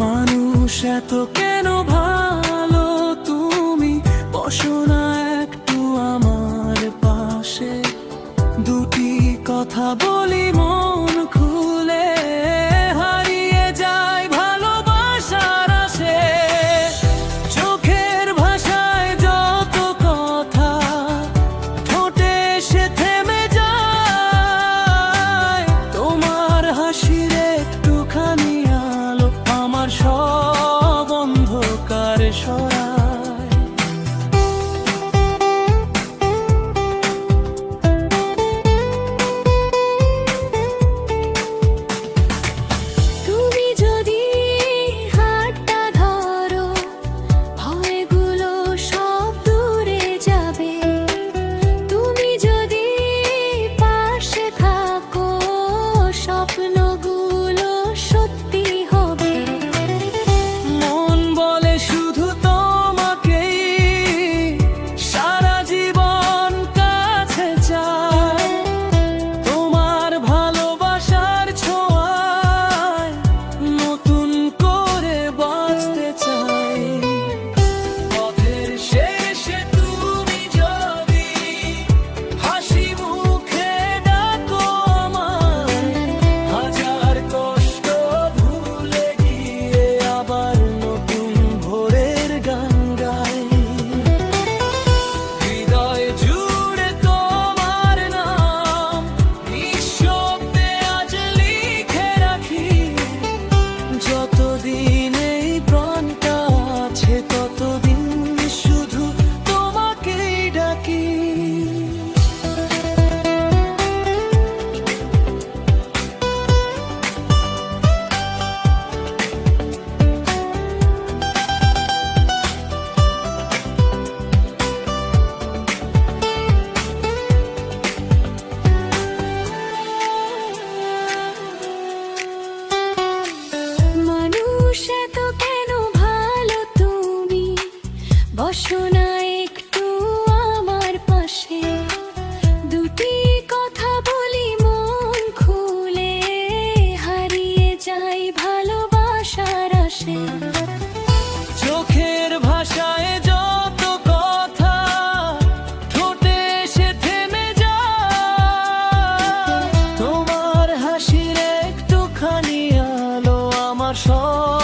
মানুষ এত কেন ভালো, তুমি বসো না একটু আমার পাশে, দুটি কথা বলি মন খুলে, হারিয়ে যায় ভালোবাসার আসে। চোখের ভাষায় যত কথা, ঠোঁটে সে থেমে যায়, তোমার হাসির একটুখানি আলো আমার সব অন্ধকার সরায়। তুমি যদি হাতটা ধরো, ভয়গুলো সব দূরে যাবে। তুমি যদি পাশে থাকো, স্বপ্নগুলো সত্যি হবে। মন বলে শুধু তোমাকেই, সারা জীবন কাছে চায়, তোমার ভালোবাসার ছোঁয়ায় নতুন করে বাঁচতে চাই। পথের শেষে তুমি যদি হাসি মুখে ডাকো আমায়, হাজার কষ্ট ভুলে গিয়ে আবার নতুন ভোরের গান গাই। হৃদয় জুড়ে তোমার নাম নিঃশব্দে আজ লিখে রাখি, যতদিন এই প্রাণটা আছে ততদিন শুধু তোমাকেই ডাকি। মানুষ এত কেন ভালো, তুমি বসো না একটু আমার পাশে, দুটি কথা বলি মন খুলে, হারিয়ে যাই ভালোবাসার আসে। চোখের ভাষায় যত কথা, ঠোঁটে সে থেমে যায়, তোমার হাসির একটুখানি আলো আমার সব